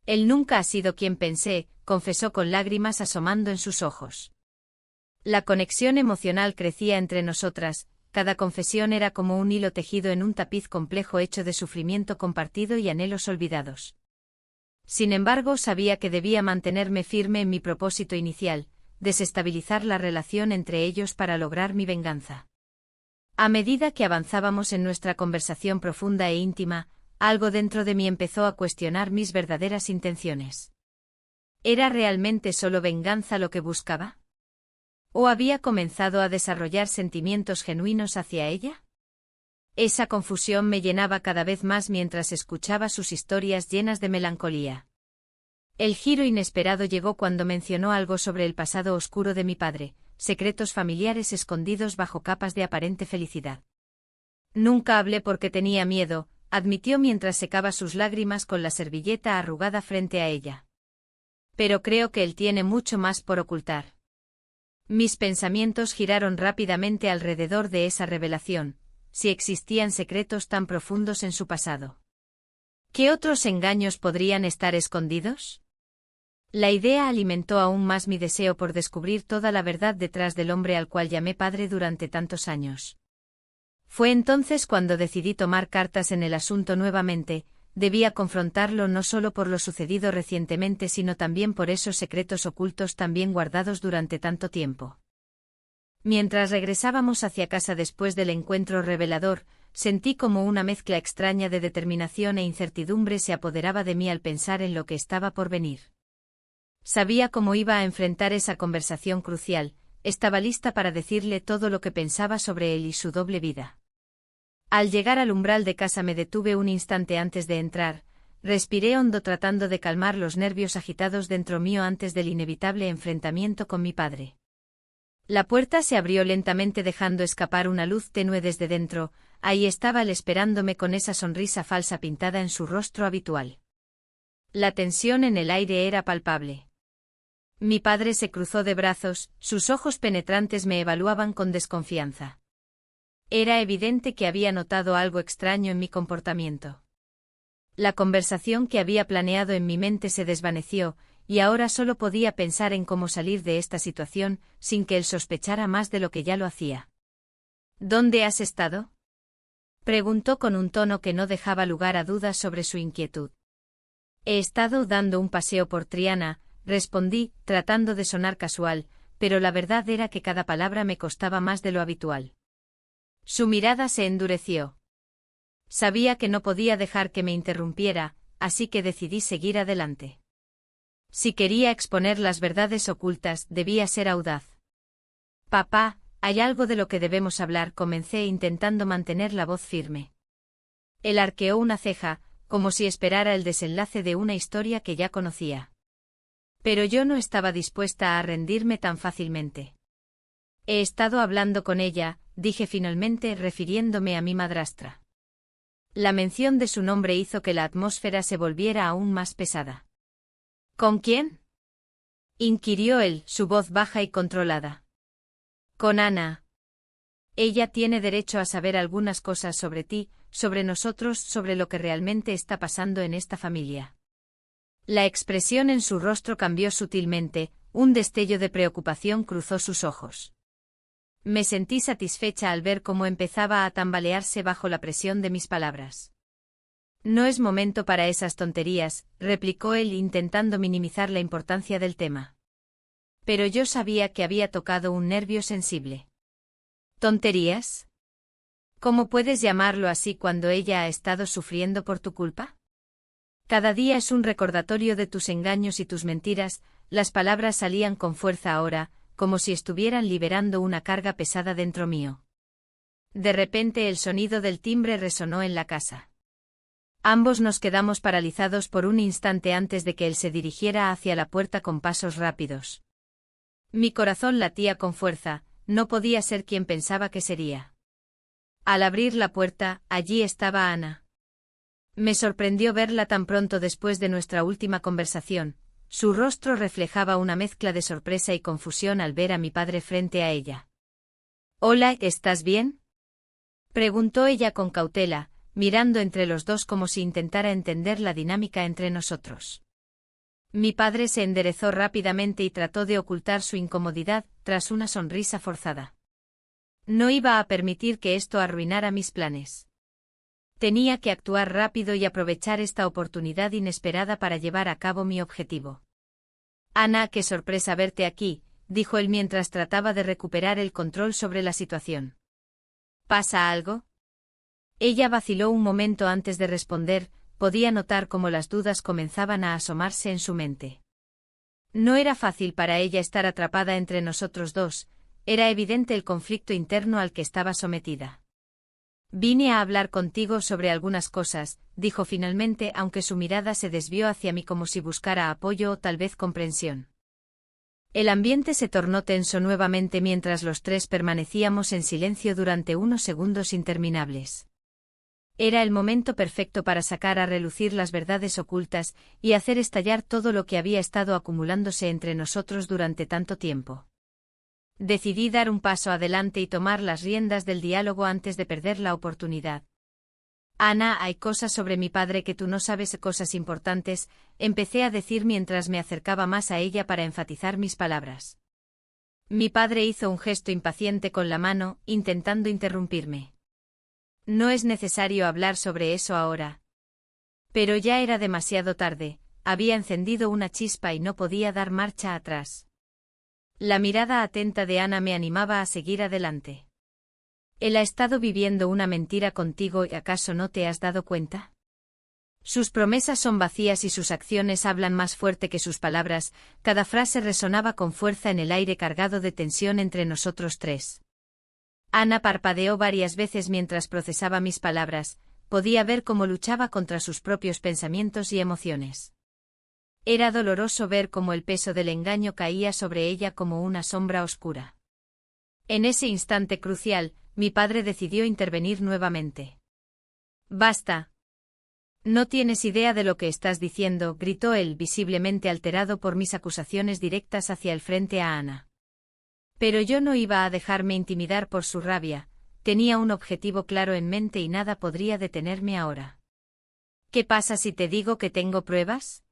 Él nunca ha sido quien pensé, confesó con lágrimas asomando en sus ojos. La conexión emocional crecía entre nosotras, cada confesión era como un hilo tejido en un tapiz complejo hecho de sufrimiento compartido y anhelos olvidados. Sin embargo, sabía que debía mantenerme firme en mi propósito inicial, desestabilizar la relación entre ellos para lograr mi venganza. A medida que avanzábamos en nuestra conversación profunda e íntima, algo dentro de mí empezó a cuestionar mis verdaderas intenciones. ¿Era realmente solo venganza lo que buscaba? ¿O había comenzado a desarrollar sentimientos genuinos hacia ella? Esa confusión me llenaba cada vez más mientras escuchaba sus historias llenas de melancolía. El giro inesperado llegó cuando mencionó algo sobre el pasado oscuro de mi padre, secretos familiares escondidos bajo capas de aparente felicidad. Nunca hablé porque tenía miedo, admitió mientras secaba sus lágrimas con la servilleta arrugada frente a ella. Pero creo que él tiene mucho más por ocultar. Mis pensamientos giraron rápidamente alrededor de esa revelación, si existían secretos tan profundos en su pasado. ¿Qué otros engaños podrían estar escondidos? La idea alimentó aún más mi deseo por descubrir toda la verdad detrás del hombre al cual llamé padre durante tantos años. Fue entonces cuando decidí tomar cartas en el asunto nuevamente. Debía confrontarlo no solo por lo sucedido recientemente sino también por esos secretos ocultos tan bien guardados durante tanto tiempo. Mientras regresábamos hacia casa después del encuentro revelador, sentí como una mezcla extraña de determinación e incertidumbre se apoderaba de mí al pensar en lo que estaba por venir. Sabía cómo iba a enfrentar esa conversación crucial, estaba lista para decirle todo lo que pensaba sobre él y su doble vida. Al llegar al umbral de casa me detuve un instante antes de entrar, respiré hondo tratando de calmar los nervios agitados dentro mío antes del inevitable enfrentamiento con mi padre. La puerta se abrió lentamente dejando escapar una luz tenue desde dentro, ahí estaba él esperándome con esa sonrisa falsa pintada en su rostro habitual. La tensión en el aire era palpable. Mi padre se cruzó de brazos, sus ojos penetrantes me evaluaban con desconfianza. Era evidente que había notado algo extraño en mi comportamiento. La conversación que había planeado en mi mente se desvaneció, y ahora solo podía pensar en cómo salir de esta situación, sin que él sospechara más de lo que ya lo hacía. ¿Dónde has estado?, preguntó con un tono que no dejaba lugar a dudas sobre su inquietud. He estado dando un paseo por Triana, respondí, tratando de sonar casual, pero la verdad era que cada palabra me costaba más de lo habitual. Su mirada se endureció. Sabía que no podía dejar que me interrumpiera, así que decidí seguir adelante. Si quería exponer las verdades ocultas, debía ser audaz. Papá, hay algo de lo que debemos hablar, comencé intentando mantener la voz firme. Él arqueó una ceja, como si esperara el desenlace de una historia que ya conocía. Pero yo no estaba dispuesta a rendirme tan fácilmente. He estado hablando con ella, dije finalmente refiriéndome a mi madrastra. La mención de su nombre hizo que la atmósfera se volviera aún más pesada. ¿Con quién?, inquirió él, su voz baja y controlada. Con Ana. Ella tiene derecho a saber algunas cosas sobre ti, sobre nosotros, sobre lo que realmente está pasando en esta familia. La expresión en su rostro cambió sutilmente, un destello de preocupación cruzó sus ojos. Me sentí satisfecha al ver cómo empezaba a tambalearse bajo la presión de mis palabras. No es momento para esas tonterías, replicó él intentando minimizar la importancia del tema. Pero yo sabía que había tocado un nervio sensible. ¿Tonterías? ¿Cómo puedes llamarlo así cuando ella ha estado sufriendo por tu culpa? Cada día es un recordatorio de tus engaños y tus mentiras, las palabras salían con fuerza ahora, como si estuvieran liberando una carga pesada dentro mío. De repente el sonido del timbre resonó en la casa. Ambos nos quedamos paralizados por un instante antes de que él se dirigiera hacia la puerta con pasos rápidos. Mi corazón latía con fuerza, no podía ser quien pensaba que sería. Al abrir la puerta, allí estaba Ana. Me sorprendió verla tan pronto después de nuestra última conversación. Su rostro reflejaba una mezcla de sorpresa y confusión al ver a mi padre frente a ella. «Hola, ¿estás bien?», preguntó ella con cautela, mirando entre los dos como si intentara entender la dinámica entre nosotros. Mi padre se enderezó rápidamente y trató de ocultar su incomodidad, tras una sonrisa forzada. No iba a permitir que esto arruinara mis planes. Tenía que actuar rápido y aprovechar esta oportunidad inesperada para llevar a cabo mi objetivo. «Ana, qué sorpresa verte aquí», dijo él mientras trataba de recuperar el control sobre la situación. «¿Pasa algo?». Ella vaciló un momento antes de responder, podía notar cómo las dudas comenzaban a asomarse en su mente. No era fácil para ella estar atrapada entre nosotros dos, Era evidente el conflicto interno al que estaba sometida. Vine a hablar contigo sobre algunas cosas, dijo finalmente, aunque su mirada se desvió hacia mí como si buscara apoyo o tal vez comprensión. El ambiente se tornó tenso nuevamente mientras los tres permanecíamos en silencio durante unos segundos interminables. Era el momento perfecto para sacar a relucir las verdades ocultas y hacer estallar todo lo que había estado acumulándose entre nosotros durante tanto tiempo. Decidí dar un paso adelante y tomar las riendas del diálogo antes de perder la oportunidad. Ana, hay cosas sobre mi padre que tú no sabes, cosas importantes, empecé a decir mientras me acercaba más a ella para enfatizar mis palabras. Mi padre hizo un gesto impaciente con la mano, intentando interrumpirme. No es necesario hablar sobre eso ahora. Pero ya era demasiado tarde, había encendido una chispa y no podía dar marcha atrás. La mirada atenta de Ana me animaba a seguir adelante. Él ha estado viviendo una mentira contigo y ¿acaso no te has dado cuenta? Sus promesas son vacías y sus acciones hablan más fuerte que sus palabras, cada frase resonaba con fuerza en el aire cargado de tensión entre nosotros tres. Ana parpadeó varias veces mientras procesaba mis palabras, podía ver cómo luchaba contra sus propios pensamientos y emociones. Era doloroso ver cómo el peso del engaño caía sobre ella como una sombra oscura. En ese instante crucial, mi padre decidió intervenir nuevamente. «Basta. No tienes idea de lo que estás diciendo», gritó él, visiblemente alterado por mis acusaciones directas hacia el frente a Ana. Pero yo no iba a dejarme intimidar por su rabia, tenía un objetivo claro en mente y nada podría detenerme ahora. «¿Qué pasa si te digo que tengo pruebas?»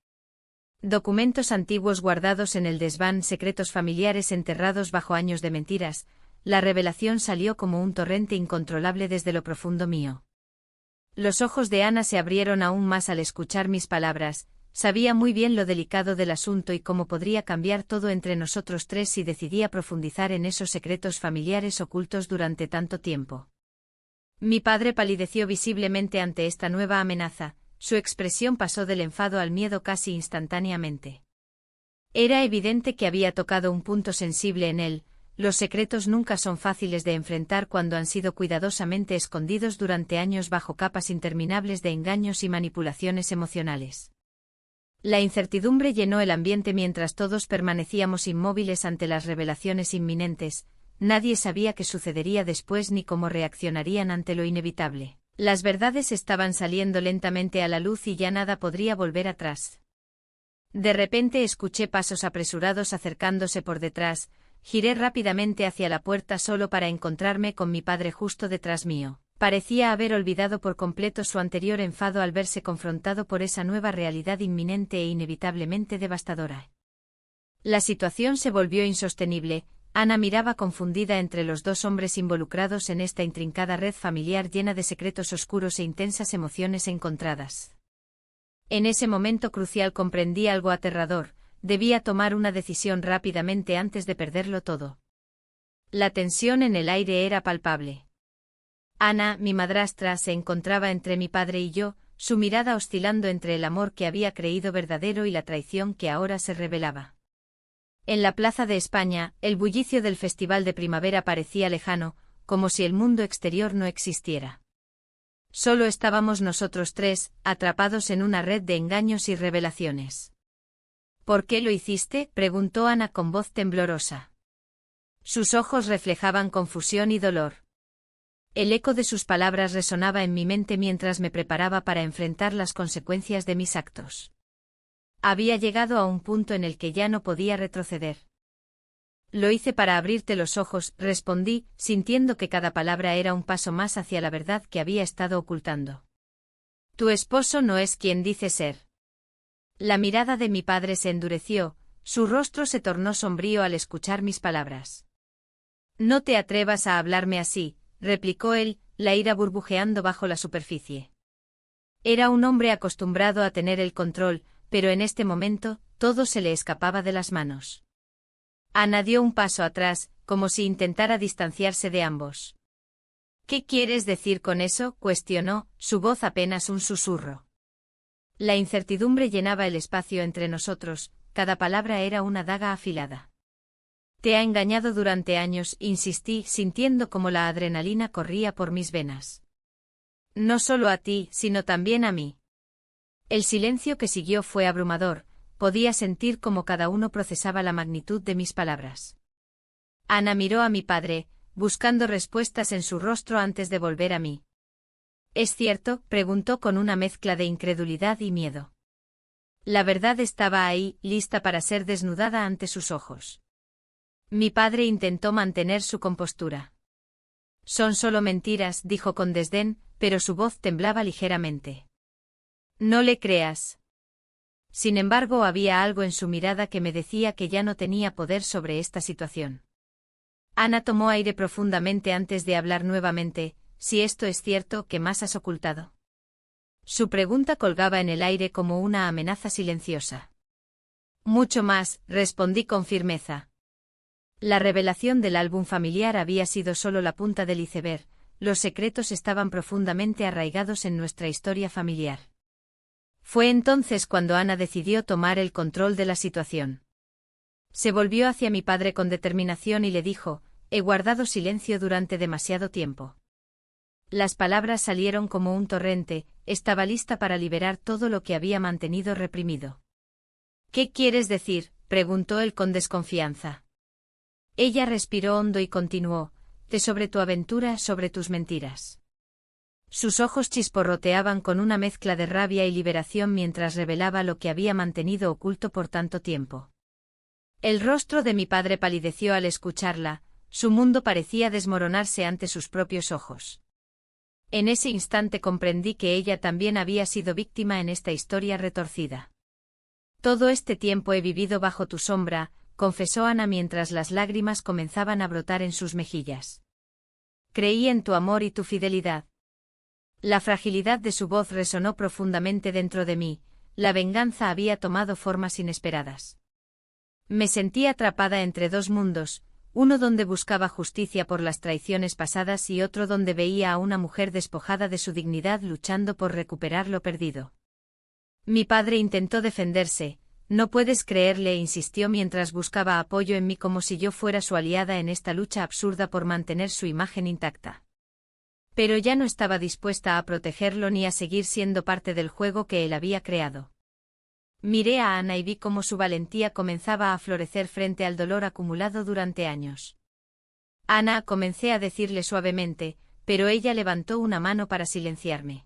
Documentos antiguos guardados en el desván, secretos familiares enterrados bajo años de mentiras. La revelación salió como un torrente incontrolable desde lo profundo mío. Los ojos de Ana se abrieron aún más al escuchar mis palabras. Sabía muy bien lo delicado del asunto y cómo podría cambiar todo entre nosotros tres si decidía profundizar en esos secretos familiares ocultos durante tanto tiempo. Mi padre palideció visiblemente ante esta nueva amenaza. Su expresión pasó del enfado al miedo casi instantáneamente. Era evidente que había tocado un punto sensible en él. Los secretos nunca son fáciles de enfrentar cuando han sido cuidadosamente escondidos durante años bajo capas interminables de engaños y manipulaciones emocionales. La incertidumbre llenó el ambiente mientras todos permanecíamos inmóviles ante las revelaciones inminentes. Nadie sabía qué sucedería después ni cómo reaccionarían ante lo inevitable. Las verdades estaban saliendo lentamente a la luz y ya nada podría volver atrás. De repente escuché pasos apresurados acercándose por detrás, giré rápidamente hacia la puerta solo para encontrarme con mi padre justo detrás mío. Parecía haber olvidado por completo su anterior enfado al verse confrontado por esa nueva realidad inminente e inevitablemente devastadora. La situación se volvió insostenible. Ana miraba confundida entre los dos hombres involucrados en esta intrincada red familiar llena de secretos oscuros e intensas emociones encontradas. En ese momento crucial comprendí algo aterrador, debía tomar una decisión rápidamente antes de perderlo todo. La tensión en el aire era palpable. Ana, mi madrastra, se encontraba entre mi padre y yo, su mirada oscilando entre el amor que había creído verdadero y la traición que ahora se revelaba. En la plaza de España, el bullicio del festival de primavera parecía lejano, como si el mundo exterior no existiera. Solo estábamos nosotros tres, atrapados en una red de engaños y revelaciones. ¿Por qué lo hiciste?, preguntó Ana con voz temblorosa. Sus ojos reflejaban confusión y dolor. El eco de sus palabras resonaba en mi mente mientras me preparaba para enfrentar las consecuencias de mis actos. Había llegado a un punto en el que ya no podía retroceder. Lo hice para abrirte los ojos, respondí, sintiendo que cada palabra era un paso más hacia la verdad que había estado ocultando. Tu esposo no es quien dice ser. La mirada de mi padre se endureció, su rostro se tornó sombrío al escuchar mis palabras. No te atrevas a hablarme así, replicó él, la ira burbujeando bajo la superficie. Era un hombre acostumbrado a tener el control, pero en este momento, todo se le escapaba de las manos. Ana dio un paso atrás, como si intentara distanciarse de ambos. ¿Qué quieres decir con eso?, cuestionó, su voz apenas un susurro. La incertidumbre llenaba el espacio entre nosotros, cada palabra era una daga afilada. Te ha engañado durante años, insistí, sintiendo como la adrenalina corría por mis venas. No solo a ti, sino también a mí. El silencio que siguió fue abrumador, podía sentir cómo cada uno procesaba la magnitud de mis palabras. Ana miró a mi padre, buscando respuestas en su rostro antes de volver a mí. ¿Es cierto?, preguntó con una mezcla de incredulidad y miedo. La verdad estaba ahí, lista para ser desnudada ante sus ojos. Mi padre intentó mantener su compostura. Son solo mentiras, dijo con desdén, pero su voz temblaba ligeramente. No le creas. Sin embargo, había algo en su mirada que me decía que ya no tenía poder sobre esta situación. Ana tomó aire profundamente antes de hablar nuevamente. Si esto es cierto, ¿qué más has ocultado? Su pregunta colgaba en el aire como una amenaza silenciosa. Mucho más, respondí con firmeza. La revelación del álbum familiar había sido solo la punta del iceberg, los secretos estaban profundamente arraigados en nuestra historia familiar. Fue entonces cuando Ana decidió tomar el control de la situación. Se volvió hacia mi padre con determinación y le dijo: he guardado silencio durante demasiado tiempo. Las palabras salieron como un torrente, estaba lista para liberar todo lo que había mantenido reprimido. ¿Qué quieres decir?, preguntó él con desconfianza. Ella respiró hondo y continuó: sobre tu aventura, sobre tus mentiras. Sus ojos chisporroteaban con una mezcla de rabia y liberación mientras revelaba lo que había mantenido oculto por tanto tiempo. El rostro de mi padre palideció al escucharla, su mundo parecía desmoronarse ante sus propios ojos. En ese instante comprendí que ella también había sido víctima en esta historia retorcida. Todo este tiempo he vivido bajo tu sombra, confesó Ana mientras las lágrimas comenzaban a brotar en sus mejillas. Creí en tu amor y tu fidelidad. La fragilidad de su voz resonó profundamente dentro de mí, la venganza había tomado formas inesperadas. Me sentí atrapada entre dos mundos, uno donde buscaba justicia por las traiciones pasadas y otro donde veía a una mujer despojada de su dignidad luchando por recuperar lo perdido. Mi padre intentó defenderse. No puedes creerle, insistió mientras buscaba apoyo en mí como si yo fuera su aliada en esta lucha absurda por mantener su imagen intacta. Pero ya no estaba dispuesta a protegerlo ni a seguir siendo parte del juego que él había creado. Miré a Ana y vi cómo su valentía comenzaba a florecer frente al dolor acumulado durante años. Ana, comencé a decirle suavemente, pero ella levantó una mano para silenciarme.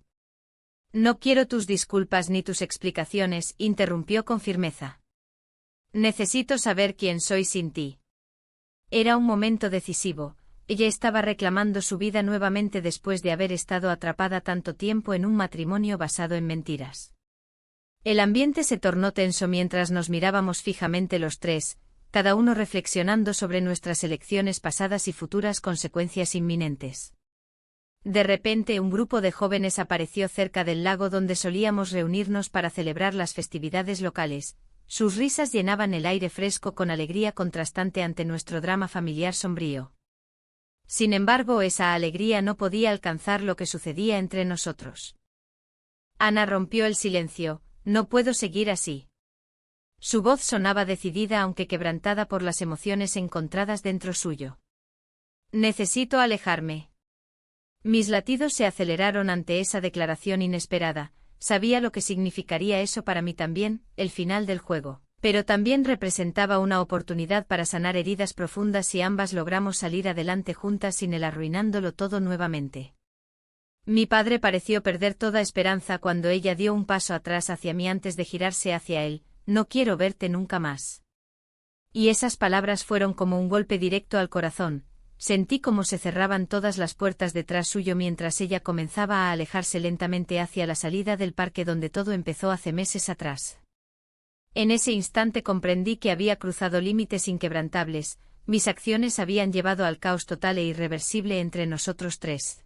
No quiero tus disculpas ni tus explicaciones, interrumpió con firmeza. Necesito saber quién soy sin ti. Era un momento decisivo, ella estaba reclamando su vida nuevamente después de haber estado atrapada tanto tiempo en un matrimonio basado en mentiras. El ambiente se tornó tenso mientras nos mirábamos fijamente los tres, cada uno reflexionando sobre nuestras elecciones pasadas y futuras consecuencias inminentes. De repente un grupo de jóvenes apareció cerca del lago donde solíamos reunirnos para celebrar las festividades locales. Sus risas llenaban el aire fresco con alegría contrastante ante nuestro drama familiar sombrío. Sin embargo, esa alegría no podía alcanzar lo que sucedía entre nosotros. Ana rompió el silencio: no puedo seguir así. Su voz sonaba decidida aunque quebrantada por las emociones encontradas dentro suyo. Necesito alejarme. Mis latidos se aceleraron ante esa declaración inesperada. Sabía lo que significaría eso para mí también, el final del juego, pero también representaba una oportunidad para sanar heridas profundas si ambas logramos salir adelante juntas sin él arruinándolo todo nuevamente. Mi padre pareció perder toda esperanza cuando ella dio un paso atrás hacia mí antes de girarse hacia él: no quiero verte nunca más. Y esas palabras fueron como un golpe directo al corazón. Sentí cómo se cerraban todas las puertas detrás suyo mientras ella comenzaba a alejarse lentamente hacia la salida del parque donde todo empezó hace meses atrás. En ese instante comprendí que había cruzado límites inquebrantables, mis acciones habían llevado al caos total e irreversible entre nosotros tres.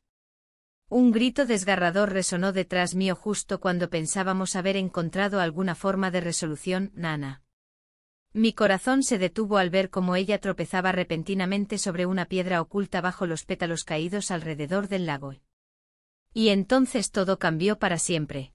Un grito desgarrador resonó detrás mío justo cuando pensábamos haber encontrado alguna forma de resolución. Nana. Mi corazón se detuvo al ver cómo ella tropezaba repentinamente sobre una piedra oculta bajo los pétalos caídos alrededor del lago. Y entonces todo cambió para siempre.